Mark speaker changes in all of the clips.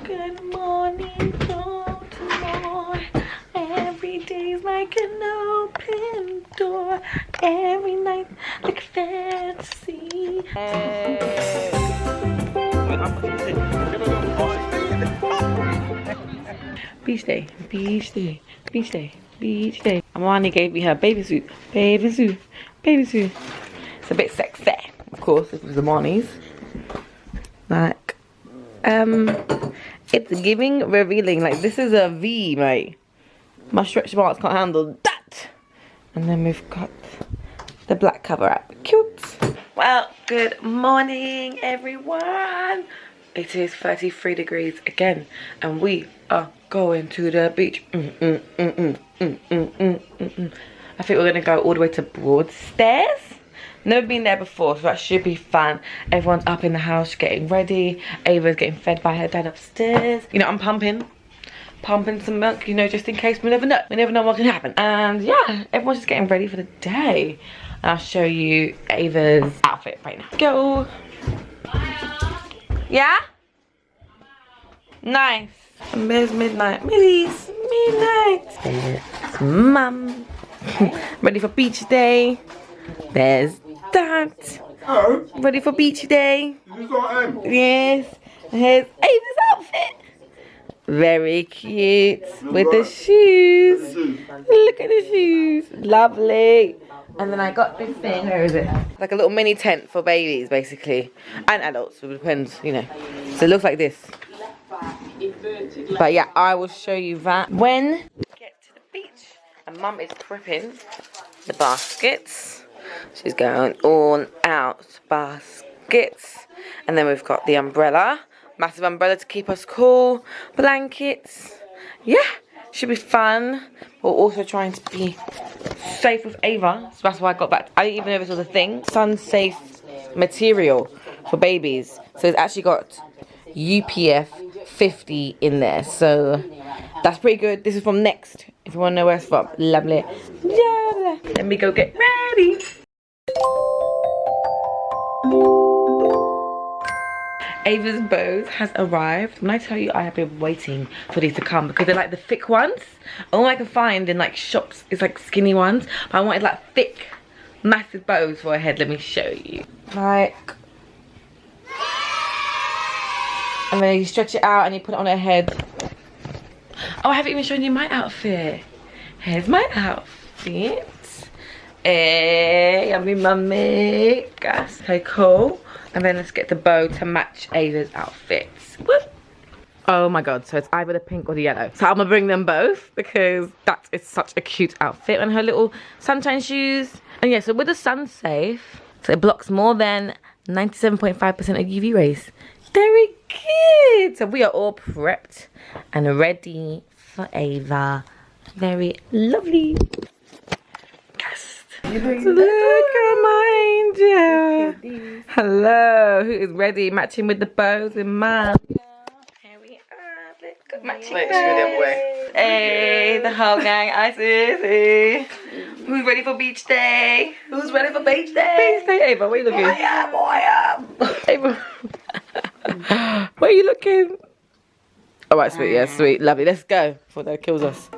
Speaker 1: Good morning, Baltimore. Every day's like an open door. Every night like a fantasy. Beach day, beach day, beach day, beach day. Amani gave me her baby suit, baby suit, baby suit. It's a bit sexy, of course, if it was Amani's. Like, it's giving revealing. Like, this is a V, mate. My stretch marks can't handle that. And then we've got the black cover up. Cute. Well, good morning, everyone. It is 33 degrees again, and we are going to the beach. I think we're gonna go all the way to Broadstairs. Never been there before, so that should be fun. Everyone's up in the house getting ready. Ava's getting fed by her dad upstairs. You know, I'm pumping some milk, you know, just in case. We never know what can happen. And yeah, everyone's just getting ready for the day. I'll show you Ava's outfit right now. Go. Yeah? Nice. And there's midnight. Millie's midnight. There's Mum. Ready for beach day. There's Dad.
Speaker 2: Oh.
Speaker 1: Ready for beach day.
Speaker 2: You got him?
Speaker 1: Yes. Here's Ava's outfit. Very cute. With the shoes. Look at the shoes. Lovely. And then I got this thing. Where is it? Like a little mini tent for babies, basically. And adults. It depends, you know. So it looks like this. But yeah, I will show you that when we get to the beach. And Mum is prepping the baskets. She's going all out baskets. And then we've got the umbrella. Massive umbrella to keep us cool. Blankets. Yeah, should be fun. We're also trying to be safe with Ava. So that's why I got that. I didn't even know this was a thing. Sun safe material for babies. So it's actually got UPF 50 in there. So that's pretty good. This is from Next. If you want to know where it's from. Lovely. Yeah. Let me go get ready. Ava's bows has arrived. When I tell you, I have been waiting for these to come because they're like the thick ones. All I can find in like shops is like skinny ones, but I wanted like thick, massive bows for her head. Let me show you. Like, and then you stretch it out and you put it on her head. Oh, I haven't even shown you my outfit. Here's my outfit. Hey, yummy mummy. Guys, okay, cool. And then let's get the bow to match Ava's outfits. Whoop. Oh my god, so it's either the pink or the yellow. So I'm gonna bring them both because that is such a cute outfit. And her little sunshine shoes. And yeah, so with the sun safe, so it blocks more than 97.5% of UV rays. Very cute. So we are all prepped and ready for Ava. Very lovely. Look at my angel. Hello, who is ready? Matching with the bows in mine. Here we are. Look at matching.
Speaker 2: Wait, she's going the other way.
Speaker 1: Hey, the whole gang. I see. Who's ready for beach day? Who's ready for beach day? Beach day, Ava. Where are you looking? I am. Ava. Where are you looking? All right, sweet. Yeah, sweet. Lovely. Let's go before that kills us.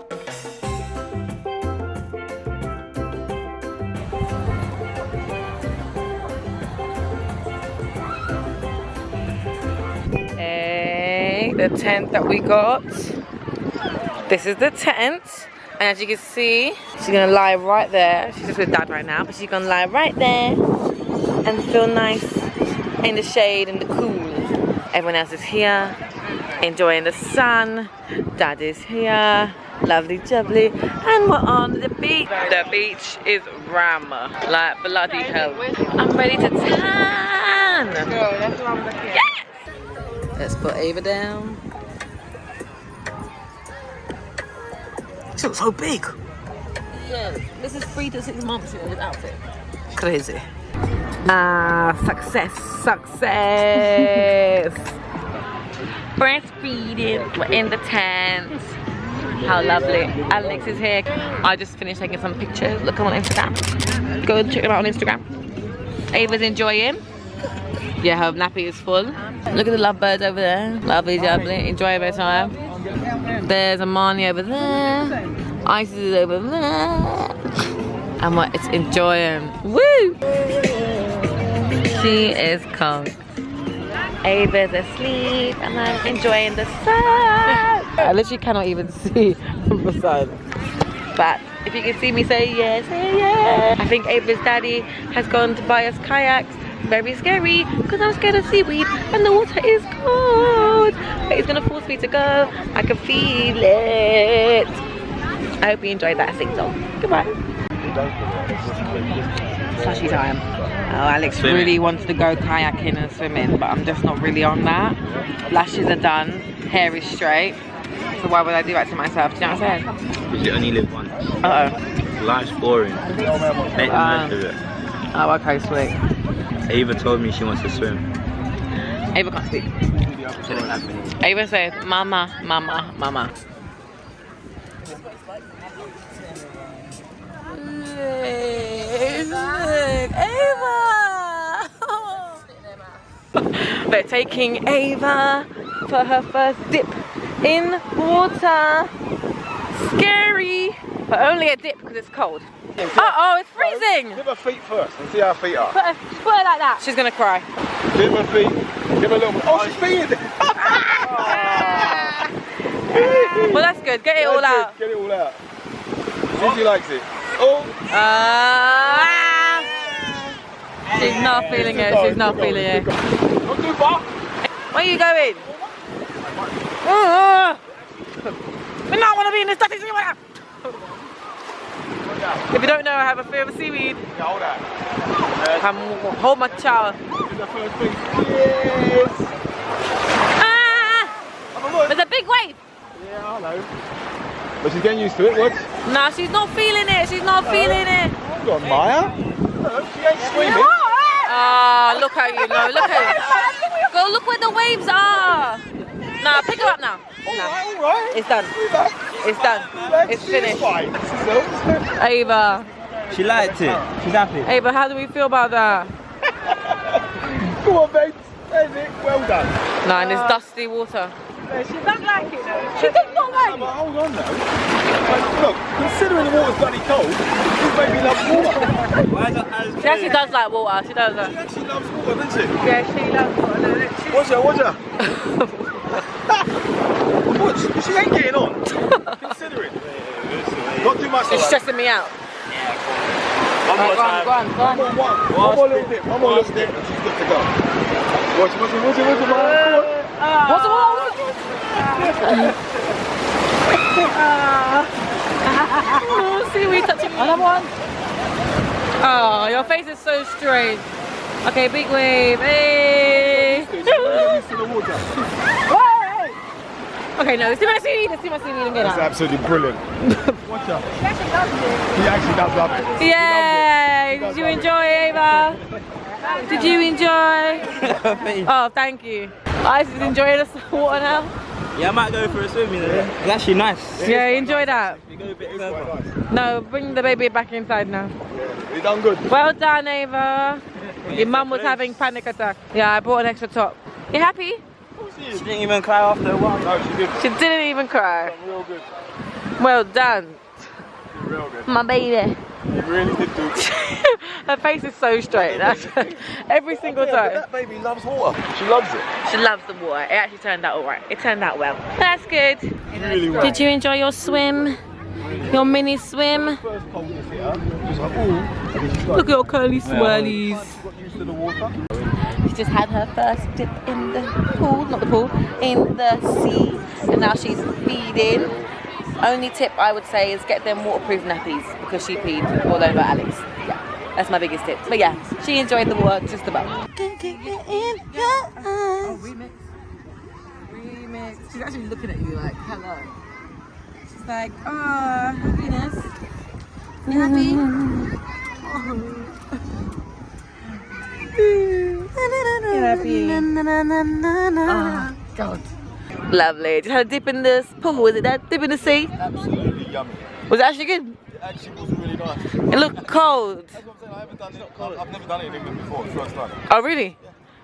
Speaker 1: The tent that we got. This is the tent, and as you can see, she's gonna lie right there. She's just with Dad right now, but she's gonna lie right there and feel nice in the shade and the cool. Everyone else is here enjoying the sun. Dad is here, lovely jubbly, and we're on the beach. The beach is ram, like bloody hell. I'm ready to tan. That's what I'm looking at. Yes! Let's put Ava down. She looks so big. Yeah, this is 3 to 6 months in this outfit. Crazy. Success. Breastfeeding. We're in the tent. How lovely. Alex is here. I just finished taking some pictures. Look, I'm on Instagram. Go and check them out on Instagram. Ava's enjoying. Yeah, her nappy is full. Look at the lovebirds over there. Lovely jubbly. Enjoy their time. There's Amani over there. Isis is over there. And what it's enjoying. Woo! She is cold. Ava's asleep and I'm enjoying the sun. I literally cannot even see from the side. But if you can see me, say yes, say yes. I think Ava's daddy has gone to buy us kayaks. Very scary because I'm scared of seaweed and the water is cold. But he's gonna force me to go. I can feel it. I hope you enjoyed that sing song. Goodbye. Slushy time. Oh, Alex really wants to go kayaking and swimming, but I'm just not really on that. Lashes are done, hair is straight. So why would I do that to myself? Do you know what I'm saying?
Speaker 3: Because you only live once.
Speaker 1: Uh-oh.
Speaker 3: Life's boring. Make the most of it.
Speaker 1: Oh, okay, sweet.
Speaker 3: Ava told me she wants to swim.
Speaker 1: Ava can't speak. Ava said, mama, mama, mama. Ava! They're taking Ava for her first dip in water. Scary, but only a dip because it's cold. Uh-oh, it's freezing!
Speaker 2: Dip her feet first and see how her feet are.
Speaker 1: Put her like that. She's gonna cry.
Speaker 2: Dip her feet. Give her a little. Oh, she's feeding it.
Speaker 1: Well, that's good. Get it all out.
Speaker 2: Get it all out. See if she likes it. Oh.
Speaker 1: She's not feeling it. She's not feeling it.
Speaker 2: Not too far.
Speaker 1: Where are you going? We don't want to be in this dirty seaweed. If you don't know, I have a fear of seaweed.
Speaker 2: Yeah, hold that.
Speaker 1: Hold my child.
Speaker 2: Yes.
Speaker 1: There's a big wave.
Speaker 2: Yeah, I know. But she's getting used to it, what?
Speaker 1: No, she's not feeling it. She's not feeling it.
Speaker 2: Hold on, Maya. She ain't screaming.
Speaker 1: Ah, look at you, no, look at you. Go look where the waves are. No, pick her up now.
Speaker 2: All right.
Speaker 1: It's done. It's done. It's finished. Ava.
Speaker 3: She liked it. She's happy.
Speaker 1: Ava, how do we feel about that?
Speaker 2: Come on, babe. There's it. Well done.
Speaker 1: No, in this dusty water.
Speaker 4: She does like it though.
Speaker 1: She does not like
Speaker 2: But hold on now. Look, considering the water's bloody cold, this baby loves water.
Speaker 1: She actually does like water. She does.
Speaker 2: She actually loves water, doesn't she?
Speaker 4: Yeah, she loves water.
Speaker 2: Watch her. What? She ain't getting on. Considering. Not too much.
Speaker 1: She's stressing me out.
Speaker 3: One more time.
Speaker 1: Go on.
Speaker 2: One more little dip. One more little dip. And she's good to go. Watch it, man.
Speaker 1: What's the water? Oh, seaweed touching me. Another one. Oh, your face is so strange. Okay, big wave. Hey. Okay, no, let's see my seaweed. Let's see my seaweed again.
Speaker 2: That's absolutely brilliant. Watch out. He actually does love it.
Speaker 1: Yay! Did you enjoy, Ava? Did you enjoy? Oh, thank you. Isis is enjoying the water now.
Speaker 3: Yeah, I might go for a swim, you know. It's actually nice.
Speaker 1: Yeah, enjoy that.
Speaker 3: We go a bit further.
Speaker 1: No, bring the baby back inside now.
Speaker 2: You done good.
Speaker 1: Well done, Ava. Your mum was having panic attack. Yeah, I brought an extra top. You happy?
Speaker 3: She didn't even cry after a while.
Speaker 2: No, she did.
Speaker 1: She didn't even cry.
Speaker 2: Real good.
Speaker 1: Well done.
Speaker 2: Real good.
Speaker 1: My baby.
Speaker 2: You really did do good.
Speaker 1: Her face is so straight. That's every single
Speaker 2: But
Speaker 1: time.
Speaker 2: that baby loves water. She loves it.
Speaker 1: She loves the water. It actually turned out alright. It turned out well. That's good.
Speaker 2: Really well.
Speaker 1: Did you enjoy your swim? Your mini swim?
Speaker 2: First coldness here, she was like, ooh.
Speaker 1: Look at your curly swirlies.
Speaker 2: Got used to the water.
Speaker 1: She just had her first dip in the pool, not the pool, in the sea, and now she's feeding. Only tip I would say is get them waterproof nappies because she peed all over Alex. Yeah, that's my biggest tip. But yeah, she enjoyed the water just about.
Speaker 4: Oh, remix. She's actually looking at you like, hello. She's like, oh, happiness. You happy? Oh, God.
Speaker 1: Lovely. Just had a dip in the pool. Was it that dip in the sea?
Speaker 2: Absolutely yummy.
Speaker 1: Was it actually good?
Speaker 2: It actually was really nice.
Speaker 1: It looked cold.
Speaker 2: That's what I'm saying. I've never done it in England before. It's the first time.
Speaker 1: Oh really?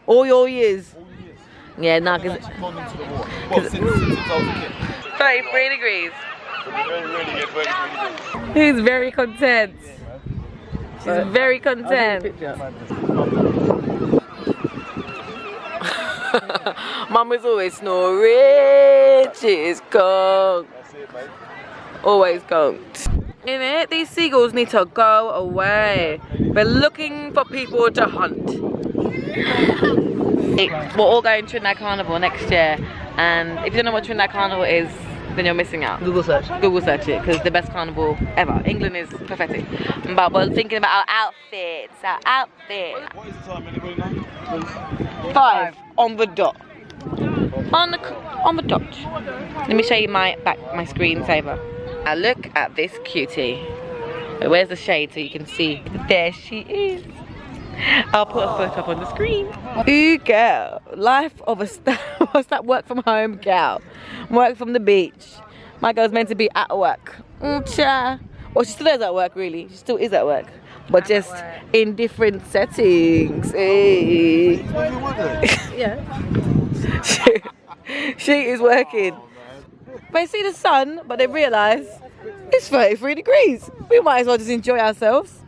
Speaker 1: All your years?
Speaker 2: All years.
Speaker 1: Yeah, nah,
Speaker 2: I've
Speaker 1: cause
Speaker 2: actually gone into the water. Well, since I was a kid.
Speaker 1: 33 degrees.
Speaker 2: Really get 33 degrees.
Speaker 1: He's very content. She's very content. Mum is always snoring. She is conked.
Speaker 2: That's it, mate.
Speaker 1: Always conked. In it, these seagulls need to go away. We're looking for people to hunt. We're all going to Trinidad Carnival next year, and if you don't know what Trinidad Carnival is, then you're missing out.
Speaker 5: Google search.
Speaker 1: Google search it, because the best carnival ever. England is pathetic. But we're thinking about our outfits.
Speaker 2: What is the time, anybody know?
Speaker 1: 5 on the dot. On the dot. Let me show you my screensaver. Now look at this cutie. Wait, where's the shade so you can see? There she is. I'll put a photo up on the screen. Ooh, girl. Life of a star. What's that? Work from home, girl. Work from the beach. My girl's meant to be at work. Cha. Well, she still is at work, really. She still is at work. But just in different settings. Hey.
Speaker 5: Yeah.
Speaker 1: She is working. They see the sun, but they realise it's 33 degrees. We might as well just enjoy ourselves.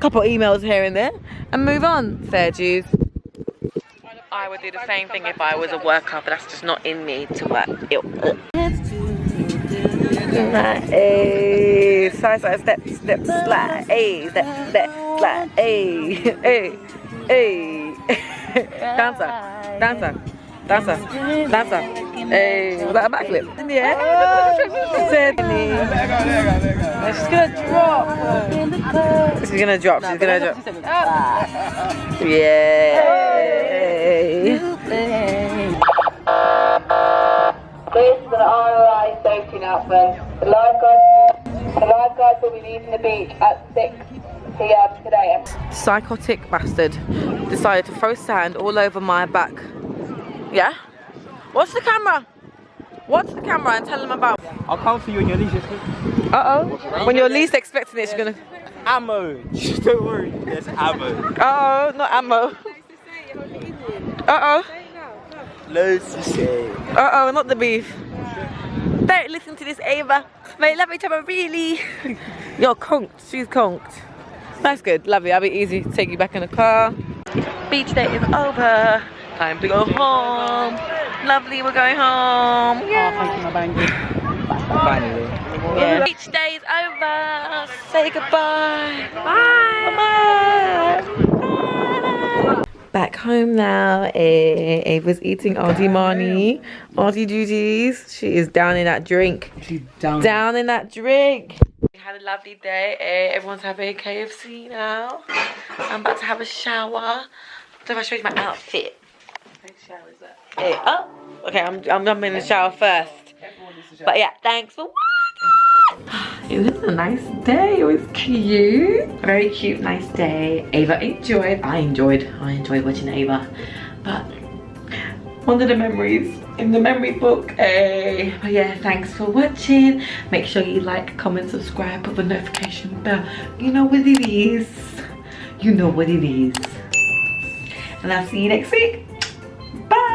Speaker 1: Couple emails here and there and move on. Fair dues. I would do the same thing if I was a worker, but that's just not in me to work. Hey, side, step, slide, hey, step, slide, hey, hey. Dancer. Hey, was that a backflip? Yeah. She's gonna drop. Yeah. This is an ROI safety announcement. The lifeguards will be leaving the beach at 6 PM today. Psychotic bastard decided to throw sand all over my back. Yeah? Watch the camera. Watch the camera and tell them about.
Speaker 2: I'll come for you when you're least expecting.
Speaker 1: When you're least expecting it, she's gonna.
Speaker 2: Ammo. Don't worry. There's ammo.
Speaker 1: Not ammo.
Speaker 2: Loads to say.
Speaker 1: Not the beef. Don't listen to this, Ava. They love each other, really. You're conked. She's conked. That's good. Lovely. I'll be easy to take you back in the car. Beach day is over. Time to go home. Lovely, we're going home. Yeah.
Speaker 2: Finally.
Speaker 1: Yeah. Beach day is over. Say goodbye. Bye. Bye. Back home now. Ava's eating Auntie Marnie. Auntie Judy's. She is down in that drink.
Speaker 5: She's down.
Speaker 1: Down in that drink. We had a lovely day. Everyone's having KFC now. I'm about to have a shower. So if I show you my outfit. Hey, okay, I'm in the shower first. But yeah, thanks for watching. It was a nice day. It was cute. Very cute, nice day. Ava enjoyed. I enjoyed watching Ava. But one of the memories in the memory book. But yeah, thanks for watching. Make sure you like, comment, subscribe, put the notification bell. You know what it is. You know what it is. And I'll see you next week. Bye.